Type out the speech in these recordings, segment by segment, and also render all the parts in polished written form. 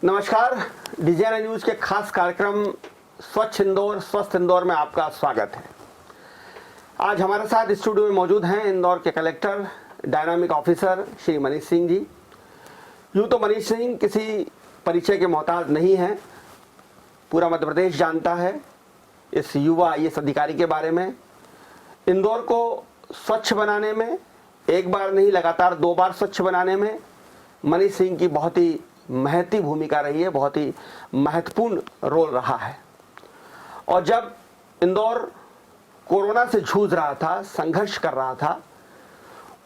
नमस्कार। डीजीएनए न्यूज के खास कार्यक्रम स्वच्छ इंदौर स्वस्थ इंदौर में आपका स्वागत है। आज हमारे साथ स्टूडियो में मौजूद हैं इंदौर के collector dynamic officer Shri Manish Singh ji. यूँ तो मनीष सिंह किसी परिचय के मोहताज नहीं हैं, पूरा मध्य प्रदेश जानता है इस युवा IAS अधिकारी के बारे में। इंदौर को स्वच्छ बनाने में एक बार नहीं लगातार 2 बार स्वच्छ बनाने में मनीष सिंह की बहुत ही महती भूमिका रही है, बहुत ही महत्वपूर्ण रोल रहा है। और जब इंदौर कोरोना से जूझ रहा था, संघर्ष कर रहा था,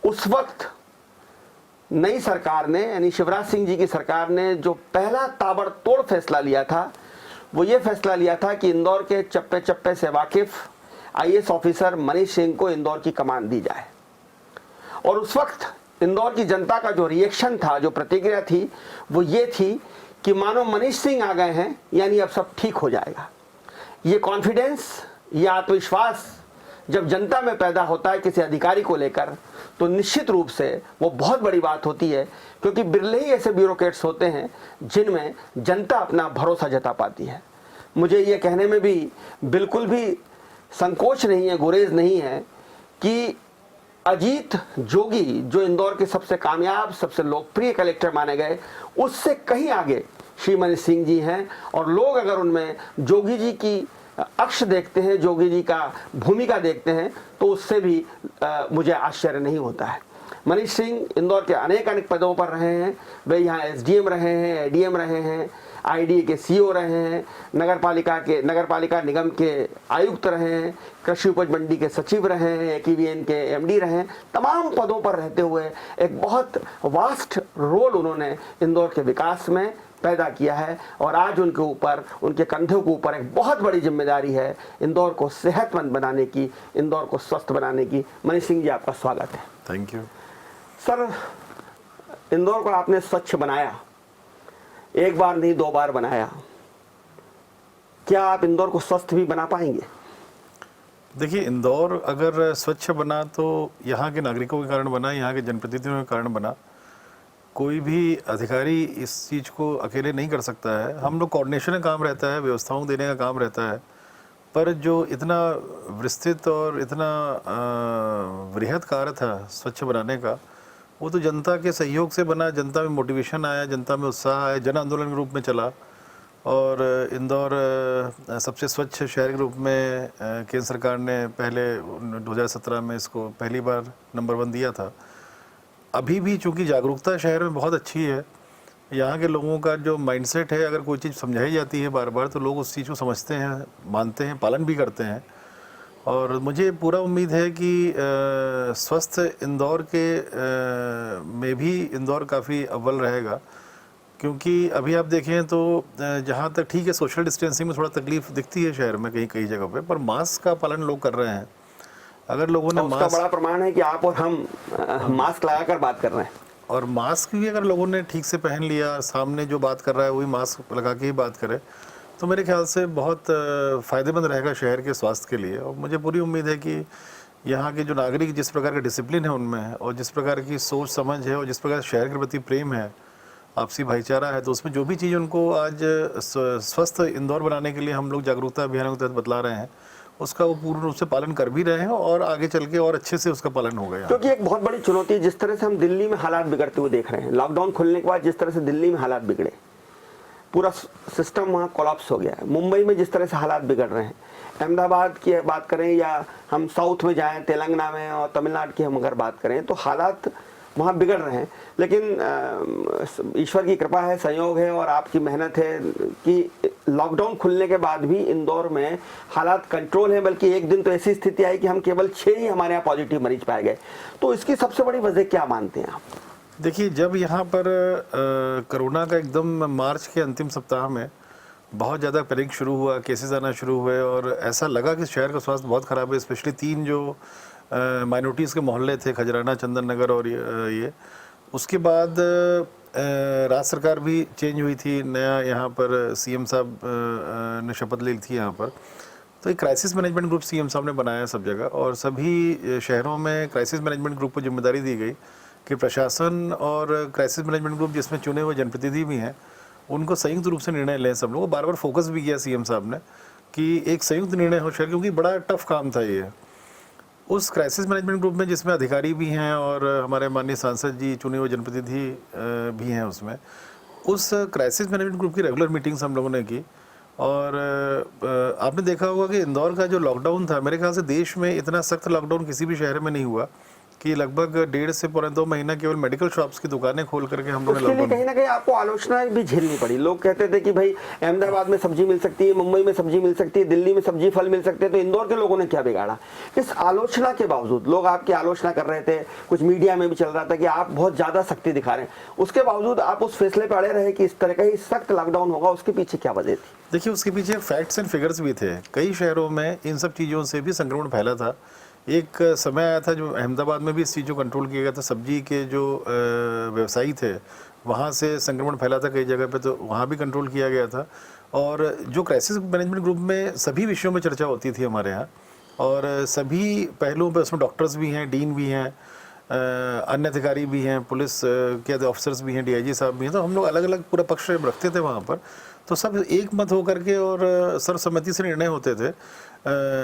उस वक्त नई सरकार ने यानी शिवराज सिंह जी की सरकार ने जो पहला ताबड़तोड़ फैसला लिया था वो ये फैसला लिया था कि इंदौर के चप्पे चप्पे से वाकिफ IAS ऑफिसर मनीष सिंह को इंदौर की कमान दी जाए। और उस वक्त इंदौर की जनता का जो रिएक्शन था, जो प्रतिक्रिया थी, वो ये थी कि मानो मनीष सिंह आ गए हैं यानी अब सब ठीक हो जाएगा। ये कॉन्फिडेंस, ये आत्मविश्वास जब जनता में पैदा होता है किसी अधिकारी को लेकर, तो निश्चित रूप से वो बहुत बड़ी बात होती है, क्योंकि बिरले ही ऐसे ब्यूरोक्रेट्स होते हैं जिनमें जनता अपना भरोसा जता पाती है। मुझे ये कहने में भी बिल्कुल भी संकोच नहीं है, गुरेज नहीं है कि अजीत जोगी जो इंदौर के सबसे कामयाब, सबसे लोकप्रिय कलेक्टर माने गए, उससे कहीं आगे श्री मनीष सिंह जी हैं। और लोग अगर उनमें जोगी जी की अक्ष देखते हैं, जोगी जी का भूमिका देखते हैं, तो उससे भी मुझे आश्चर्य नहीं होता है। मनीष सिंह इंदौर के अनेक पदों पर रहे हैं। वे यहाँ SDM रहे हैं, ADM रहे हैं, IDA के CO रहे हैं, नगरपालिका निगम के आयुक्त रहे हैं, कृषि उपज मंडी के सचिव रहे हैं, AKVN के MD रहे हैं। तमाम पदों पर रहते हुए एक बहुत वास्ट रोल उन्होंने इंदौर के विकास में पैदा किया है। और आज उनके ऊपर, उनके कंधों के ऊपर एक बहुत बड़ी जिम्मेदारी है इंदौर को सेहतमंद बनाने की, इंदौर को स्वस्थ बनाने की। मनीष सिंह जी, आपका स्वागत है। Thank you sir. इंदौर को आपने स्वच्छ बनाया, एक बार नहीं 2 बार बनाया, क्या आप इंदौर को स्वस्थ भी बना पाएंगे? देखिए, इंदौर अगर स्वच्छ बना तो यहाँ के नागरिकों के कारण बना, यहाँ के जनप्रतिनिधियों के कारण बना। कोई भी अधिकारी इस चीज़ को अकेले नहीं कर सकता है। हम लोग कोऑर्डिनेशन का काम रहता है, व्यवस्थाओं देने का काम रहता है, पर जो इतना विस्तृत और इतना वृहद कार्य था स्वच्छ बनाने का, वो तो जनता के सहयोग से बना। जनता में मोटिवेशन आया, जनता में उत्साह आया, जन आंदोलन के रूप में चला। और इंदौर सबसे स्वच्छ शहर के रूप में केंद्र सरकार ने पहले 2017 में इसको पहली बार नंबर 1 दिया था। अभी भी चूँकि जागरूकता शहर में बहुत अच्छी है, यहाँ के लोगों का जो माइंडसेट है, अगर कोई चीज़ समझाई जाती है बार बार तो लोग उस चीज़ को समझते हैं, मानते हैं, पालन भी करते हैं। और मुझे पूरा उम्मीद है कि स्वस्थ इंदौर के में भी इंदौर काफ़ी अव्वल रहेगा। क्योंकि अभी आप देखें तो जहाँ तक ठीक है, सोशल डिस्टेंसिंग में थोड़ा तकलीफ दिखती है शहर में कई जगहों पे, पर मास्क का पालन लोग कर रहे हैं। अगर लोगों ने उसका बड़ा प्रमाण है कि आप और हम मास्क लगाकर बात कर रहे हैं। और मास्क भी अगर लोगों ने ठीक से पहन लिया, सामने जो बात कर रहा है वही मास्क लगा के ही बात करे, तो मेरे ख्याल से बहुत फ़ायदेमंद रहेगा शहर के स्वास्थ्य के लिए। और मुझे पूरी उम्मीद है कि यहाँ के जो नागरिक जिस प्रकार का डिसिप्लिन है उनमें है, और जिस प्रकार की सोच समझ है, और जिस प्रकार शहर के प्रति प्रेम है, आपसी भाईचारा है, तो उसमें जो भी चीज़ उनको आज स्वस्थ इंदौर बनाने के लिए हम लोग जागरूकता अभियानों के तहत बतला रहे हैं, उसका वो पूर्ण रूप से पालन कर भी रहे हैं, और आगे चल के और अच्छे से उसका पालन हो गया। क्योंकि एक बहुत बड़ी चुनौती है, जिस तरह से हम दिल्ली में हालात बिगड़ते हुए देख रहे हैं, लॉकडाउन खुलने के बाद जिस तरह से दिल्ली में हालात बिगड़े, पूरा सिस्टम वहाँ कोलैप्स हो गया है। मुंबई में जिस तरह से हालात बिगड़ रहे हैं, अहमदाबाद की बात करें या हम साउथ में जाएं, तेलंगाना में और तमिलनाडु की हम अगर बात करें, तो हालात वहाँ बिगड़ रहे हैं। लेकिन ईश्वर की कृपा है, संयोग है और आपकी मेहनत है कि लॉकडाउन खुलने के बाद भी इंदौर में हालात कंट्रोल है। बल्कि एक दिन तो ऐसी स्थिति आई कि हम केवल 6 ही हमारे यहाँ पॉजिटिव मरीज पाए गए। तो इसकी सबसे बड़ी वजह क्या मानते हैं आप? देखिए, जब यहाँ पर कोरोना का एकदम मार्च के अंतिम सप्ताह में बहुत ज़्यादा पैनिक शुरू हुआ, केसेस आना शुरू हुए, और ऐसा लगा कि शहर का स्वास्थ्य बहुत ख़राब है। स्पेशली 3 जो माइनॉरिटीज़ के मोहल्ले थे, खजराना, चंदन नगर और ये उसके बाद राज्य सरकार भी चेंज हुई थी, नया यहाँ पर CM साहब ने शपथ ली थी यहाँ पर। तो एक क्राइसिस मैनेजमेंट ग्रुप CM साहब ने बनाया सब जगह, और सभी शहरों में क्राइसिस मैनेजमेंट ग्रुप को जिम्मेदारी दी गई कि प्रशासन और क्राइसिस मैनेजमेंट ग्रुप जिसमें चुने हुए जनप्रतिनिधि भी हैं, उनको संयुक्त रूप से निर्णय लें सब लोग। बार बार फोकस भी किया सीएम साहब ने कि एक संयुक्त निर्णय हो शहर, क्योंकि बड़ा टफ काम था ये। उस क्राइसिस मैनेजमेंट ग्रुप में जिसमें अधिकारी भी हैं और हमारे माननीय सांसद जी, चुने हुए जनप्रतिनिधि भी हैं उसमें, उस क्राइसिस मैनेजमेंट ग्रुप की रेगुलर मीटिंग्स हम लोगों ने की। और आपने देखा होगा कि इंदौर का जो लॉकडाउन था, मेरे ख्याल से देश में इतना सख्त लॉकडाउन किसी भी शहर में नहीं हुआ कि लगभग 1.5 से पौने 2 महीना केवल मेडिकल शॉप्स की दुकानें खोल करके हम लोगों ने उसके लिए लॉकडाउन। कहीं ना कहीं आपको आलोचना भी झेलनी पड़ी। लोग कहते थे कि भाई अहमदाबाद में सब्जी मिल सकती है, मुंबई में सब्जी मिल सकती है, दिल्ली में सब्जी फल मिल सकते हैं, तो इंदौर के लोगों ने क्या बिगाड़ा? इस आलोचना के बावजूद लोग आपकी आलोचना कर रहे थे, कुछ मीडिया में भी चल रहा था कि आप बहुत ज्यादा सख्ती दिखा रहे हैं, उसके बावजूद आप उस फैसले पर अड़े रहे कि इस तरह का ही सख्त लॉकडाउन होगा। उसके पीछे क्या वजह थी? देखिए, उसके पीछे फैक्ट्स एंड फिगर्स भी थे। कई शहरों में इन सब चीज़ों से भी संक्रमण फैला था। एक समय आया था जो अहमदाबाद में भी इस चीज़ को कंट्रोल किया गया था। सब्जी के जो व्यवसायी थे वहाँ से संक्रमण फैला था कई जगह पे, तो वहाँ भी कंट्रोल किया गया था। और जो क्राइसिस मैनेजमेंट ग्रुप में सभी विषयों में चर्चा होती थी हमारे यहाँ, और सभी पहलुओं पे उसमें डॉक्टर्स भी हैं, डीन भी हैं, अन्य अधिकारी भी हैं, पुलिस के ऑफिसर्स भी हैं, डीआईजी साहब भी हैं। तो हम लोग अलग अलग पूरा पक्ष रखते थे वहाँ पर, तो सब एक मत होकर के और सर्वसम्मति से निर्णय होते थे।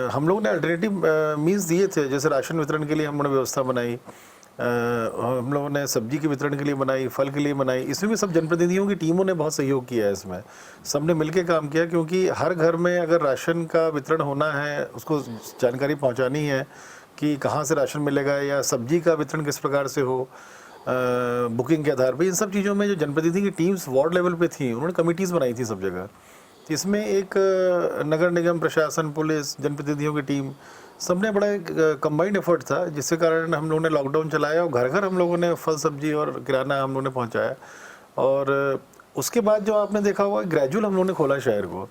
हम लोग ने अल्टरनेटिव मीन्स दिए थे, जैसे राशन वितरण के लिए हम लोगों ने व्यवस्था बनाई, हम लोगों ने सब्जी के वितरण के लिए बनाई, फल के लिए बनाई। इसमें भी सब जनप्रतिनिधियों की टीमों ने बहुत सहयोग किया है। इसमें सबने मिलकर काम किया, क्योंकि हर घर में अगर राशन का वितरण होना है, उसको जानकारी पहुंचानी है कि कहाँ से राशन मिलेगा या सब्जी का वितरण किस प्रकार से हो, बुकिंग के आधार पर। इन सब चीज़ों में जो जनप्रतिनिधि की टीम्स वार्ड लेवल पे थी, उन्होंने कमिटीज़ बनाई थी सब जगह। इसमें एक नगर निगम प्रशासन, पुलिस, जनप्रतिनिधियों की टीम, सबने बड़ा एक कंबाइंड एफर्ट था, जिसके कारण हम लोगों ने लॉकडाउन चलाया और घर घर हम लोगों ने फल सब्जी और किराना हम लोगों ने पहुंचाया। और उसके बाद जो आपने देखा होगा, ग्रेजुअल हम लोगों ने खोला शहर को।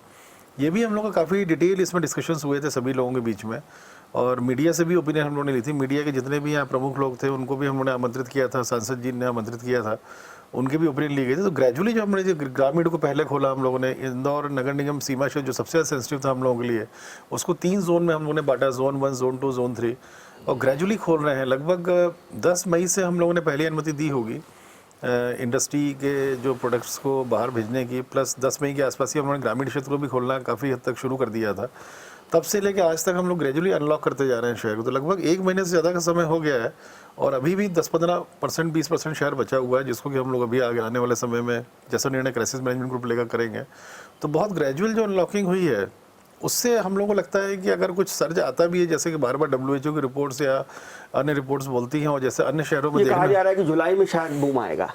ये भी हम लोग का काफ़ी डिटेल इसमें डिस्कशंस हुए थे सभी लोगों के बीच में, और मीडिया से भी ओपिनियन हम लोगों ने ली थी। मीडिया के जितने भी यहाँ प्रमुख लोग थे उनको भी हम लोगों ने आमंत्रित किया था, सांसद जी ने आमंत्रित किया था, उनके भी ओपिनियन ली गई थी। तो ग्रेजुअली जो हमने जो ग्रामीण को पहले खोला हम लोगों ने, इंदौर नगर निगम सीमा क्षेत्र जो सबसे ज़्यादा सेंसिटिव था हम लोगों के लिए, उसको 3 जोन में हम लोगों ने बांटा, जोन 1, जोन 2, जोन 3, और ग्रेजुअली खोल रहे हैं। लगभग 10 मई से हम लोगों ने पहली अनुमति दी होगी इंडस्ट्री के जो प्रोडक्ट्स को बाहर भेजने की, प्लस 10 मई के आसपास ही हम लोगों ने ग्रामीण क्षेत्र को भी खोलना काफ़ी हद तक शुरू कर दिया था। तब से लेकर आज तक हम लोग ग्रेजुअली अनलॉक करते जा रहे हैं शहर को। तो लगभग 1 महीने से ज़्यादा का समय हो गया है, और अभी भी 10-15%, 20% शहर बचा हुआ है, जिसको कि हम लोग अभी आगे आने वाले समय में जैसा निर्णय क्राइसिस मैनेजमेंट ग्रुप लेकर करेंगे। तो बहुत ग्रेजुअल जो अनलॉकिंग हुई है, उससे हम लोगों को लगता है कि अगर कुछ सर्ज आता भी है, जैसे कि बार बार WHO की रिपोर्ट्स या अन्य रिपोर्ट्स बोलती हैं, और जैसे अन्य शहरों में कहा जा रहा है कि जुलाई में शायद बूम आएगा।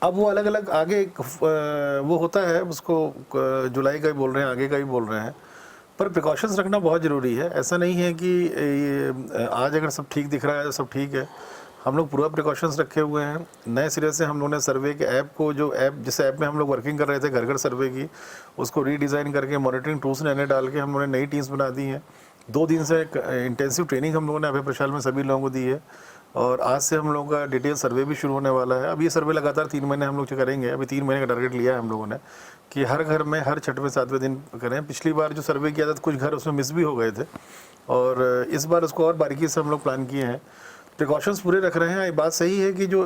अब वो अलग अलग आगे वो होता है, उसको जुलाई का ही बोल रहे हैं, आगे का ही बोल रहे हैं, पर प्रिकॉशंस रखना बहुत ज़रूरी है। ऐसा नहीं है कि ये आज अगर सब ठीक दिख रहा है तो सब ठीक है। हम लोग पूरा प्रिकॉशंस रखे हुए हैं। नए सिरे से हम लोगों ने सर्वे के ऐप को, जो ऐप जिस ऐप में हम लोग वर्किंग कर रहे थे घर घर सर्वे की, उसको रीडिज़ाइन करके मॉनिटरिंग टूल्स नए डाल के हम लोगों ने नई टीम्स बना दी हैं। 2 दिन से इंटेंसिव ट्रेनिंग हम लोगों ने अभय प्रशाल में सभी लोगों को दी है, और आज से हम लोगों का डिटेल सर्वे भी शुरू होने वाला है। अब ये सर्वे लगातार 3 महीने हम लोग करेंगे। अभी 3 महीने का टारगेट लिया है हम लोगों ने कि हर घर में हर 6वें 7वें दिन करें। पिछली बार जो सर्वे किया था तो कुछ घर उसमें मिस भी हो गए थे, और इस बार उसको और बारीकी से हम लोग प्लान किए हैं। प्रिकॉशंस पूरे रख रहे हैं। ये बात सही है कि जो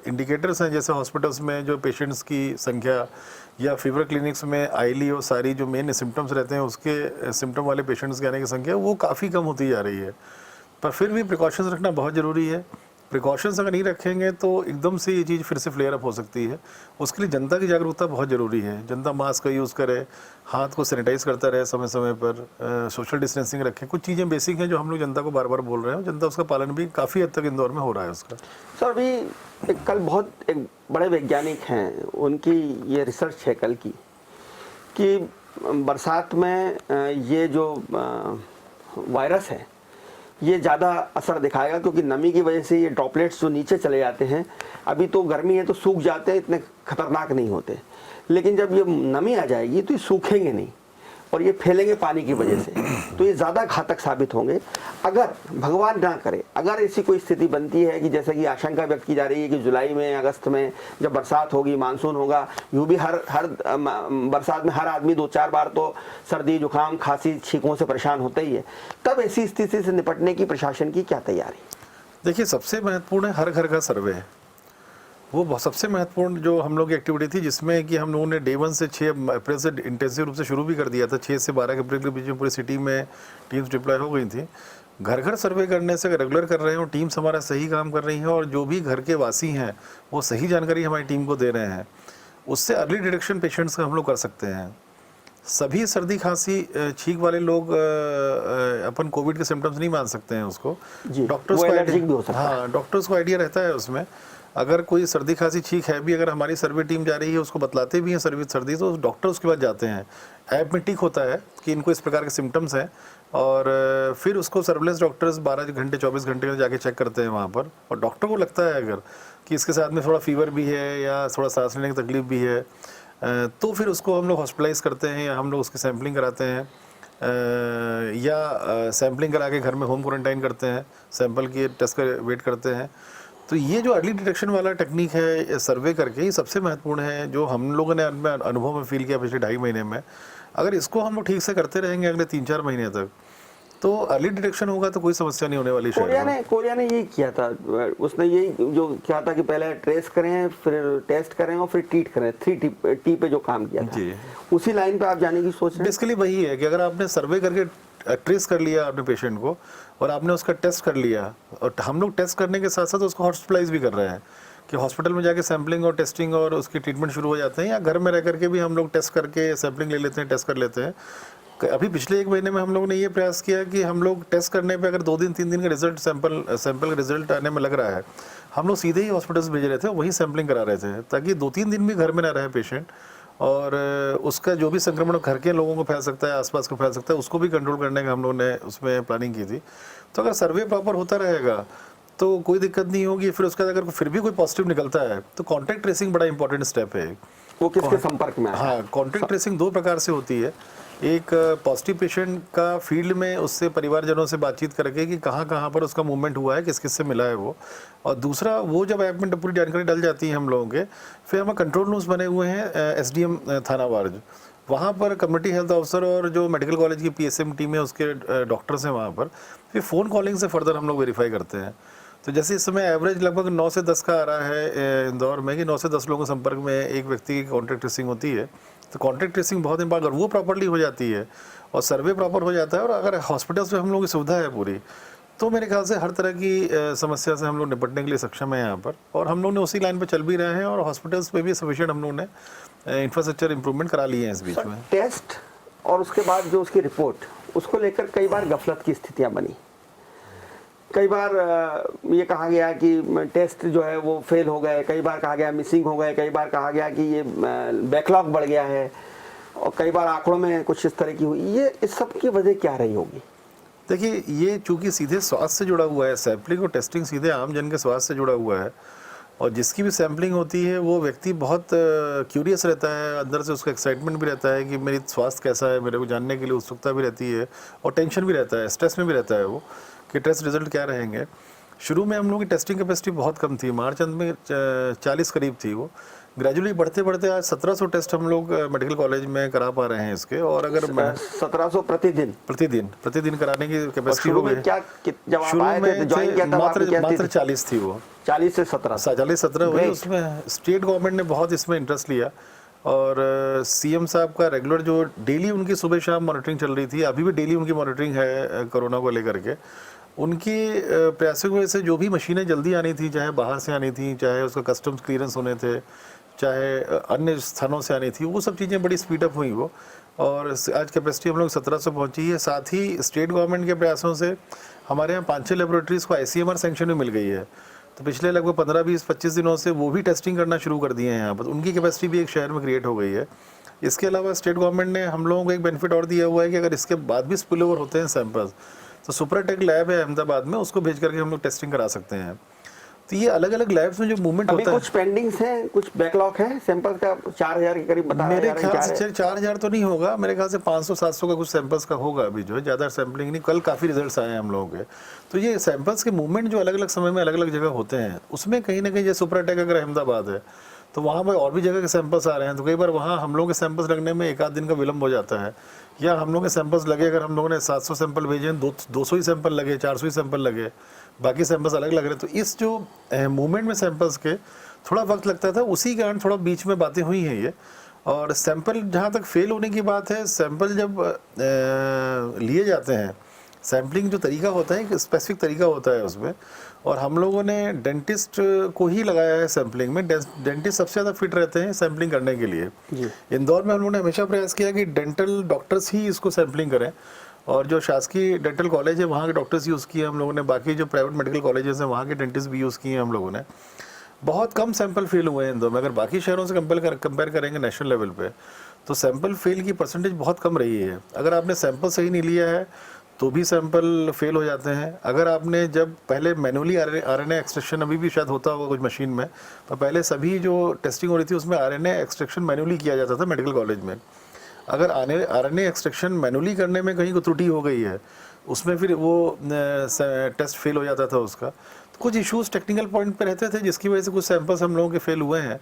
इंडिकेटर्स हैं, जैसे हॉस्पिटल्स में जो पेशेंट्स की संख्या या फीवर क्लिनिक्स में आईली और सारी जो मेन सिम्टम्स रहते हैं, उसके सिम्टम वाले पेशेंट्स के आने की संख्या वो काफ़ी कम होती जा रही है। पर फिर भी प्रिकॉशंस रखना बहुत ज़रूरी है। प्रिकॉशंस अगर नहीं रखेंगे तो एकदम से ये चीज़ फिर से फ्लेयर अप हो सकती है। उसके लिए जनता की जागरूकता बहुत ज़रूरी है। जनता मास्क का यूज़ करे, हाथ को सैनिटाइज करता रहे समय समय पर, सोशल डिस्टेंसिंग रखें। कुछ चीज़ें बेसिक हैं जो हम लोग जनता को बार बार बोल रहे हैं, जनता उसका पालन भी काफ़ी हद तक इंदौर में हो रहा है उसका। सर, अभी कल बहुत एक बड़े वैज्ञानिक हैं, उनकी ये रिसर्च है कल की कि बरसात में ये जो वायरस है ये ज़्यादा असर दिखाएगा, क्योंकि नमी की वजह से ये ड्रॉपलेट्स जो नीचे चले जाते हैं, अभी तो गर्मी है तो सूख जाते हैं, इतने खतरनाक नहीं होते, लेकिन जब ये नमी आ जाएगी तो ये सूखेंगे नहीं और ये फैलेंगे पानी की वजह से, तो ये ज़्यादा घातक साबित होंगे। अगर भगवान ना करे, अगर ऐसी कोई स्थिति बनती है कि जैसे कि आशंका व्यक्त की जा रही है कि जुलाई में, अगस्त में जब बरसात होगी, मानसून होगा, यूँ भी हर बरसात में हर आदमी 2-4 बार तो सर्दी, जुकाम, खांसी, छींकों से परेशान होता ही है, तब ऐसी स्थिति से निपटने की प्रशासन की क्या तैयारी? देखिए, सबसे महत्वपूर्ण है हर घर का सर्वे है। वो बहुत सबसे महत्वपूर्ण जो हम लोग की एक्टिविटी थी, जिसमें कि हम लोगों ने डे 1 से 6 अप्रैल से इंटेंसिव रूप से शुरू भी कर दिया था। 6 से 12 अप्रैल के बीच में पूरी सिटी में टीम्स डिप्लॉय हो गई थी। घर घर सर्वे करने से रेगुलर कर रहे हैं और टीम्स हमारा सही काम कर रही हैं, और जो भी घर के वासी हैं वो सही जानकारी हमारी टीम को दे रहे हैं। उससे अर्ली डिटेक्शन पेशेंट्स का हम लोग कर सकते हैं। सभी सर्दी खांसी छींक वाले लोग अपन कोविड के सिम्टम्स नहीं मान सकते हैं उसको। डॉक्टर्स को एलर्जिक भी हो सकता है। हाँ, डॉक्टर्स को आइडिया रहता है उसमें। अगर कोई सर्दी खांसी छींक है भी, अगर हमारी सर्वे टीम जा रही है उसको बतलाते भी हैं सर्दी, तो डॉक्टर उसके बाद जाते हैं। ऐप में टिक होता है कि इनको इस प्रकार के सिम्टम्स हैं, और फिर उसको सर्विलेंस डॉक्टर्स 12 घंटे 24 घंटे में जाके चेक करते हैं वहाँ पर। और डॉक्टर को लगता है अगर कि इसके साथ में थोड़ा फीवर भी है या थोड़ा सांस लेने की तकलीफ भी है, तो फिर उसको हम लोग हॉस्पिटलाइज करते हैं या हम लोग उसकी सैम्पलिंग कराते हैं, या सैम्पलिंग करा के घर में होम क्वारंटाइन करते हैं, सैंपल के टेस्ट का वेट करते हैं। तो ये जो अर्ली डिटेक्शन वाला टेक्निक है सर्वे करके, ये सबसे महत्वपूर्ण है, जो हम लोगों ने अनुभव में फील किया पिछले 2.5 महीने में। अगर इसको हम लोग ठीक से करते रहेंगे अगले 3-4 महीने तक, तो अर्ली डिटेक्शन होगा तो कोई समस्या नहीं होने वाली। कोरिया ने यही किया था। उसने यही जो किया था कि पहले ट्रेस करें, फिर टेस्ट करें और फिर ट्रीट करें। 3T पे जो काम किया था, उसी लाइन पे आप जाने की सोच रहे हैं? बेसिकली वही है कि अगर आपने सर्वे करके ट्रेस कर लिया आपने पेशेंट को और आपने उसका टेस्ट कर लिया, और हम लोग टेस्ट करने के साथ साथ उसको हॉस्पिटलाइज भी कर रहे हैं कि हॉस्पिटल में जाके सैम्पलिंग और टेस्टिंग और उसकी ट्रीटमेंट शुरू हो जाते हैं, या घर में रह करके भी हम लोग टेस्ट करके सैम्पलिंग ले लेते हैं, टेस्ट कर लेते हैं। अभी पिछले 1 महीने में हम लोगों ने ये प्रयास किया कि हम लोग टेस्ट करने पे अगर 2 दिन 3 दिन का रिजल्ट सैंपल का रिजल्ट आने में लग रहा है, हम लोग सीधे ही हॉस्पिटल्स भेज रहे थे, वहीं सैम्पलिंग करा रहे थे, ताकि 2-3 दिन भी घर में ना रहे पेशेंट, और उसका जो भी संक्रमण घर के लोगों को फैल सकता है, आसपास को फैल सकता है, उसको भी कंट्रोल करने का हम लोगों ने उसमें प्लानिंग की थी। तो अगर सर्वे प्रॉपर होता रहेगा तो कोई दिक्कत नहीं होगी। फिर उसका अगर फिर भी कोई पॉजिटिव निकलता है तो कॉन्टैक्ट ट्रेसिंग बड़ा इंपॉर्टेंट स्टेप है। वो किसके संपर्क में? हाँ, कॉन्टैक्ट ट्रेसिंग 2 प्रकार से होती है। एक पॉजिटिव पेशेंट का फील्ड में उससे परिवारजनों से बातचीत करके कि कहाँ पर उसका मूवमेंट हुआ है, किस किस से मिला है वो, और दूसरा वो जब ऐप में पूरी जानकारी डल जाती है हम लोगों के, फिर हमें कंट्रोल रूम्स बने हुए हैं SDM थाना वार्ज, वहाँ पर कम्युनिटी हेल्थ ऑफिसर और जो मेडिकल कॉलेज की PSM टीम है उसके डॉक्टर्स हैं वहाँ पर, फिर फ़ोन कॉलिंग से फर्दर हम लोग वेरीफाई करते हैं। तो जैसे इस समय एवरेज लगभग 9 से 10 का आ रहा है इंदौर में कि 9 से 10 लोगों के संपर्क में एक व्यक्ति की कॉन्टैक्ट ट्रेसिंग होती है। तो कॉन्टैक्ट ट्रेसिंग बहुत इंपॉर्टेंट, अगर वो प्रॉपर्ली हो जाती है और सर्वे प्रॉपर हो जाता है, और अगर हॉस्पिटल्स में हम लोगों की सुविधा है पूरी, तो मेरे ख्याल से हर तरह की समस्या से हम लोग निपटने के लिए सक्षम है यहाँ पर। और हम लोग ने उसी लाइन पर चल भी रहे हैं, और हॉस्पिटल्स में भी सफिशिएंट हम लोग ने इंफ्रास्ट्रक्चर इंप्रूवमेंट करा लिए हैं इस बीच में। टेस्ट और उसके बाद जो उसकी रिपोर्ट, उसको लेकर कई बार गफलत की स्थितियाँ बनी। कई बार ये कहा गया कि टेस्ट जो है वो फेल हो गए, कई बार कहा गया मिसिंग हो गए, कई बार कहा गया कि ये बैकलॉग बढ़ गया है, और कई बार आंकड़ों में कुछ इस तरह की हुई। ये इस सब की वजह क्या रही होगी? देखिए, ये चूंकि सीधे स्वास्थ्य से जुड़ा हुआ है, सैम्पलिंग और टेस्टिंग सीधे आम जन के स्वास्थ्य से जुड़ा हुआ है, और जिसकी भी सैम्पलिंग होती है वो व्यक्ति बहुत क्यूरियस रहता है, अंदर से उसका एक्साइटमेंट भी रहता है कि मेरी स्वास्थ्य कैसा है, मेरे को जानने के लिए उत्सुकता भी रहती है, और टेंशन भी रहता है, स्ट्रेस में भी रहता है वो कि टेस्ट रिजल्ट क्या रहेंगे। शुरू में हम लोग की टेस्टिंग कैपेसिटी बहुत कम थी, मार्च अंत में 40 करीब थी वो। ग्रेजुअली बढ़ते बढ़ते आज 1700 टेस्ट हम लोग मेडिकल कॉलेज में करा पा रहे हैं इसके, और अगर 1700 प्रतिदिन कराने की कैपेसिटी हो गई। शुरू में मात्र 40 थी वो, 40 से 17 वही। उसमें स्टेट गवर्नमेंट ने बहुत इसमें इंटरेस्ट लिया, और CM साहब का रेगुलर जो डेली उनकी सुबह शाम मॉनिटरिंग चल रही थी, अभी भी डेली उनकी मॉनिटरिंग है कोरोना को लेकर के। उनकी प्रयासों की वजह से जो भी मशीनें जल्दी आनी थी, चाहे बाहर से आनी थी, चाहे उसका कस्टम्स क्लियरेंस होने थे, चाहे अन्य स्थानों से आनी थी, वो सब चीज़ें बड़ी स्पीड अप हुई वो, और आज कैपेसिटी हम लोग 1700 पहुंची है। साथ ही स्टेट गवर्नमेंट के प्रयासों से हमारे यहाँ 5-6 लेबोरेटरीज़ को ICMR सैंक्शन भी मिल गई है। तो पिछले लगभग 15, 20, 25 दिनों से वो भी टेस्टिंग करना शुरू कर दिए हैं यहाँ पर, उनकी कैपेसिटी भी एक शहर में क्रिएट हो गई है। इसके अलावा स्टेट गवर्नमेंट ने हम लोगों को एक बेनिफिट और दिया हुआ है कि अगर इसके बाद भी स्पिल ओवर होते हैं सैंपल्स, तो सुपराटेक लैब है अहमदाबाद में, उसको भेज करके हम लोग टेस्टिंग करा सकते हैं। तो ये अलग अलग लैब्स में जो मूवमेंट होता है। कुछ पेंडिंग्स हैं, कुछ बैकलॉग है सैंपल का, 4000 के करीब बता रहे हैं। मेरे ख्याल से 4000 तो नहीं होगा, मेरे ख्याल से 500-700 का कुछ सैंपल्स का होगा अभी, जो है ज़्यादा सैंपलिंग नहीं। कल काफ़ी रिजल्ट्स आए हैं हम लोगों के। तो ये सैंपल्स के मूवमेंट जो अलग अलग समय में अलग अलग जगह होते हैं, उसमें कहीं ना कहीं जैसे सुपराटेक अगर अहमदाबाद है तो वहाँ पर और भी जगह के सैंपल्स आ रहे हैं, तो कई बार वहाँ हम लोगों के सैंपल्स लगने में 1 आध दिन का विलम्ब हो जाता है, या हम लोग के सैंपल्स लगे, अगर हम लोगों ने 700 सैंपल भेजे, 200 ही सैंपल लगे, 400 ही सैंपल लगे, बाकी सैंपल्स अलग लग रहे हैं। तो इस जो मूवमेंट में सैंपल्स के, थोड़ा वक्त लगता था, उसी कारण थोड़ा बीच में बातें हुई हैं ये। और सैंपल जहाँ तक फेल होने की बात है, सैंपल जब लिए जाते हैं, सैम्पलिंग जो तरीका होता है, एक स्पेसिफिक तरीका होता है उसमें, और हम लोगों ने डेंटिस्ट को ही लगाया है सैम्पलिंग में। डेंटिस्ट सबसे ज़्यादा फिट रहते हैं सैम्पलिंग करने के लिए। इंदौर में हम लोगों ने हमेशा प्रयास किया कि डेंटल डॉक्टर्स ही इसको सैम्पलिंग करें, और जो शासकीय डेंटल कॉलेज है वहाँ के डॉक्टर्स यूज़ किए हम लोगों ने, बाकी जो प्राइवेट मेडिकल कॉलेजेस हैं वहाँ के डेंटिस्ट भी यूज़ किए हम लोगों ने। बहुत कम सैंपल फेल हुए हैं इंदौर में। अगर बाकी शहरों से कंपेयर करेंगे नेशनल लेवल पे, तो सैंपल फेल की परसेंटेज बहुत कम रही है। अगर आपने सैंपल सही नहीं लिया है तो भी सैंपल फेल हो जाते हैं। अगर आपने जब पहले मैनुअली आरएनए एक्सट्रैक्शन, अभी भी शायद होता होगा कुछ मशीन में, पर पहले सभी जो टेस्टिंग हो रही थी उसमें आरएनए एक्सट्रैक्शन मैनुअली किया जाता था मेडिकल कॉलेज में। अगर आरएनए एक्सट्रैक्शन मैनुअली करने में कहीं कोई त्रुटि हो गई है, उसमें फिर वो टेस्ट फेल हो जाता था उसका। तो कुछ इश्यूज टेक्निकल पॉइंट पे रहते थे, जिसकी वजह से कुछ सैंपल्स हम लोगों के फेल हुए हैं,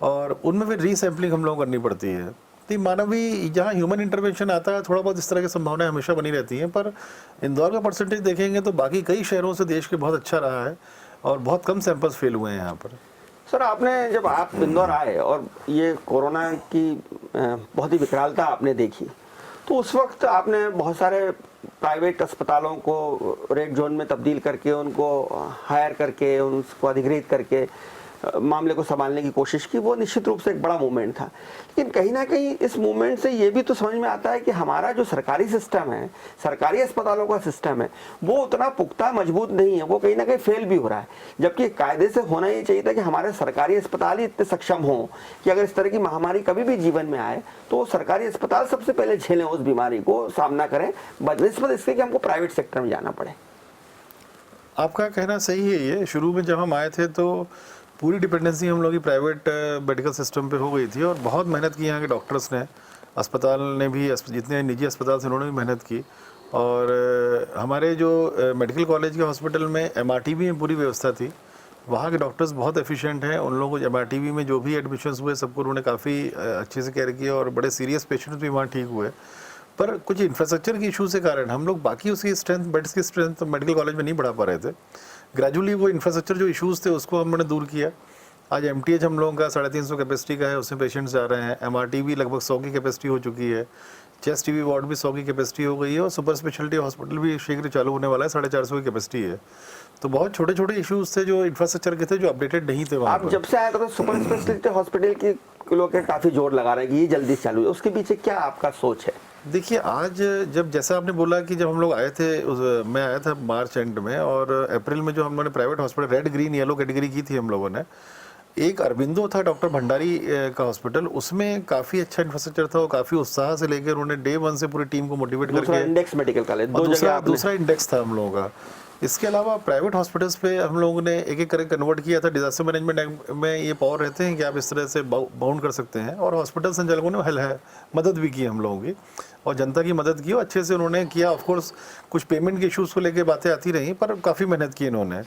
और उनमें फिर रीसैम्पलिंग हम लोगों को करनी पड़ती है। तो मानवीय जहाँ ह्यूमन इंटरवेंशन आता है, थोड़ा बहुत इस तरह की संभावनाएं हमेशा बनी रहती हैं, पर इंदौर का परसेंटेज देखेंगे तो बाकी कई शहरों से देश के बहुत अच्छा रहा है, और बहुत कम सैंपल्स फेल हुए हैं यहाँ पर। सर, आपने जब आप इंदौर आए और ये कोरोना की बहुत ही विकरालता आपने देखी, तो उस वक्त आपने बहुत सारे प्राइवेट अस्पतालों को रेड जोन में तब्दील करके, उनको हायर करके, उनको अधिग्रहित करके मामले को संभालने की कोशिश की। वो निश्चित रूप से एक बड़ा मूवमेंट था, लेकिन कहीं ना कहीं इस मूवमेंट से ये भी तो समझ में आता है कि हमारा जो सरकारी सिस्टम है, सरकारी अस्पतालों का सिस्टम है, वो उतना पुख्ता मजबूत नहीं है, वो कहीं ना कहीं फेल भी हो रहा है। जबकि कायदे से होना ये चाहिए था कि हमारे सरकारी अस्पताल ही इतने सक्षम हों कि अगर इस तरह की महामारी कभी भी जीवन में आए तो सरकारी अस्पताल सबसे पहले झेलें, उस बीमारी को सामना करें, बदनिस्बत इसके कि हमको प्राइवेट सेक्टर में जाना पड़े। आपका कहना सही है। ये शुरू में जब हम आए थे तो पूरी डिपेंडेंसी हम लोग की प्राइवेट मेडिकल सिस्टम पे हो गई थी, और बहुत मेहनत की यहाँ के डॉक्टर्स ने, अस्पताल ने भी, जितने निजी अस्पताल से उन्होंने भी मेहनत की। और हमारे जो मेडिकल कॉलेज के हॉस्पिटल में एमआरटीबी में पूरी व्यवस्था थी। वहाँ के डॉक्टर्स बहुत एफिशिएंट हैं। उन लोगों को एमआरटीबी में जो भी एडमिशन्स हुए सबको उन्होंने काफ़ी अच्छे से केयर किया, और बड़े सीरियस पेशेंट्स भी वहाँ ठीक हुए। पर कुछ इंफ्रास्ट्रक्चर की इशू के कारण हम लोग बाकी उसकी स्ट्रेंथ, बेड्स की स्ट्रेंथ मेडिकल कॉलेज में नहीं बढ़ा पा रहे थे। ग्रेजुअली वो इंफ्रास्ट्रक्चर जो इश्यूज़ थे उसको हमने दूर किया। आज एमटीएच हम लोगों का 350 कैपेसिटी का है, उसमें पेशेंट्स जा रहे हैं। एमआरटीबी लगभग 100 की कैपेसिटी हो चुकी है। चेस्ट टीबी वार्ड भी 100 की कैपेसिटी हो गई है, और सुपर स्पेशलिटी हॉस्पिटल भी शीघ्र चालू होने वाला है, 450 की कैपेसिटी है। तो बहुत छोटे छोटे इश्यूज थे जो इंफ्रास्ट्रक्चर के थे, जो अपडेटेड नहीं थे वहाँ आप जब से आए तो सुपर स्पेशलिटी हॉस्पिटल की लोग काफ़ी जोर लगा रहे हैं कि ये जल्दी चालू है, उसके पीछे क्या आपका सोच है? देखिए, आज जब जैसा आपने बोला कि जब हम लोग आए थे, मैं आया था मार्च एंड में, और अप्रैल में जो हम लोगों ने private hospital red green yellow category की थी हम लोगों ने। एक अरबिंदो था डॉक्टर भंडारी का हॉस्पिटल, उसमें काफ़ी अच्छा इंफ्रास्ट्रक्चर था, और काफ़ी उत्साह से लेकर उन्होंने डे 1 से पूरी टीम को मोटिवेट करके, इंडेक्स मेडिकल कॉलेज दूसरा इंडेक्स था हम लोगों का। इसके अलावा प्राइवेट हॉस्पिटल्स पे हम लोगों ने एक एक करके कन्वर्ट किया था। डिजास्टर मैनेजमेंट में ये पावर रहते हैं कि आप इस तरह से बाउंड कर सकते हैं, और हॉस्पिटल संचालकों ने मदद भी की हम लोगों की, और जनता की मदद की, और अच्छे से उन्होंने किया। ऑफ कोर्स कुछ पेमेंट के इश्यूज़ को लेकर बातें आती रहीं, पर काफ़ी मेहनत की इन्होंने।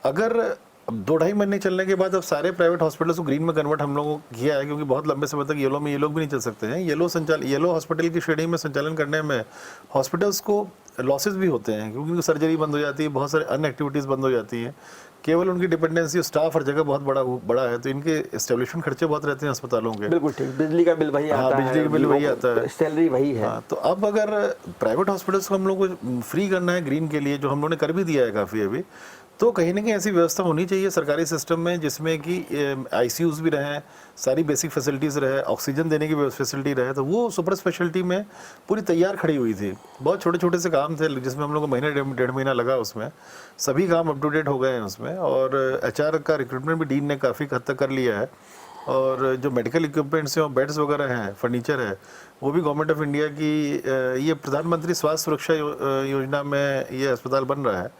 अगर 2-2.5 महीने चलने के बाद अब सारे प्राइवेट हॉस्पिटल्स को ग्रीन में कन्वर्ट हम लोगों को किया है, क्योंकि बहुत लंबे समय तक येलो में ये लोग भी नहीं चल सकते हैं। येलो हॉस्पिटल की श्रेणी में संचालन करने में हॉस्पिटल्स को लॉसेस भी होते हैं, क्योंकि सर्जरी बंद हो जाती है, बहुत सारे अन्य एक्टिविटीज़ बंद हो जाती हैं। केवल उनकी डिपेंडेंसी स्टाफ हर जगह बहुत बड़ा है, तो इनके एस्टेब्लिशमेंट खर्चे बहुत रहते हैं अस्पतालों के। बिल्कुल ठीक, बिजली का बिल वही आता है, बिजली का बिल वही आता है, सैलरी वही है। तो अब अगर प्राइवेट हॉस्पिटल्स को हम लोग को फ्री करना है ग्रीन के लिए, जो हम लोगों ने कर भी दिया है काफ़ी अभी, तो कहीं ना कहीं ऐसी व्यवस्था होनी चाहिए सरकारी सिस्टम में, जिसमें कि आईसीयूज़ भी रहें, सारी बेसिक फैसिलिटीज़ रहे, ऑक्सीजन देने की फैसिलिटी रहे। तो वो सुपर स्पेशलिटी में पूरी तैयार खड़ी हुई थी। बहुत छोटे छोटे से काम थे, जिसमें हम लोग को महीने 1.5 महीना लगा, उसमें सभी काम अप टू डेट हो गए हैं उसमें। और एचआर का रिक्रूटमेंट भी डीन ने काफ़ी हद तक कर लिया है, और जो मेडिकल इक्विपमेंट्स हैं और बेड्स वगैरह हैं, फर्नीचर है, वो भी गवर्नमेंट ऑफ इंडिया की ये प्रधानमंत्री स्वास्थ्य सुरक्षा योजना में ये अस्पताल बन रहा है।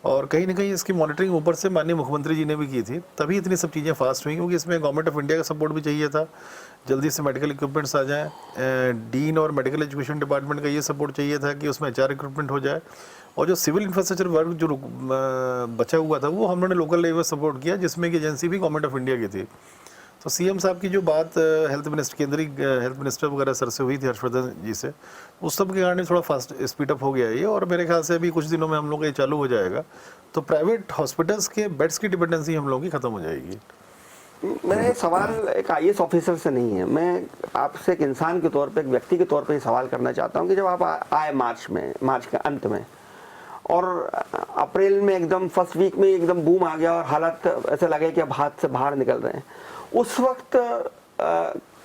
और कहीं ना कहीं इसकी मॉनिटरिंग ऊपर से माननीय मुख्यमंत्री जी ने भी की थी, तभी इतनी सब चीज़ें फास्ट हुई, क्योंकि इसमें गवर्नमेंट ऑफ इंडिया का सपोर्ट भी चाहिए था, जल्दी से मेडिकल इक्विपमेंट्स आ जाएं। डीन और मेडिकल एजुकेशन डिपार्टमेंट का ये सपोर्ट चाहिए था कि उसमें एचआर रिक्रूटमेंट हो जाए, और जो सिविल इंफ्रास्ट्रक्चर वर्क जो बचा हुआ था वो हम लोगों ने लोकल लेवल सपोर्ट किया, जिसमें कि एजेंसी भी गवर्नमेंट ऑफ इंडिया की थी। तो सीएम साहब की जो बात हेल्थ मिनिस्टर, केंद्रीय हेल्थ मिनिस्टर वगैरह सर से हुई थी, हर्षवर्धन जी से, उस सब के कारण थोड़ा फास्ट स्पीडअप हो गया ये, और मेरे ख्याल से अभी कुछ दिनों में हम लोग ये चालू हो जाएगा, तो प्राइवेट हॉस्पिटल्स के बेड्स की डिपेंडेंसी हम लोगों की खत्म हो जाएगी। मेरा ये सवाल एक आईएएस ऑफिसर से नहीं है, मैं आपसे एक इंसान के तौर पे, एक व्यक्ति के तौर पे ये सवाल करना चाहता हूँ कि जब आप आए मार्च के अंत में और अप्रैल में एकदम फर्स्ट वीक में एकदम बूम आ गया और हालात ऐसे लगे कि अब हाथ से बाहर निकल रहे हैं, उस वक्त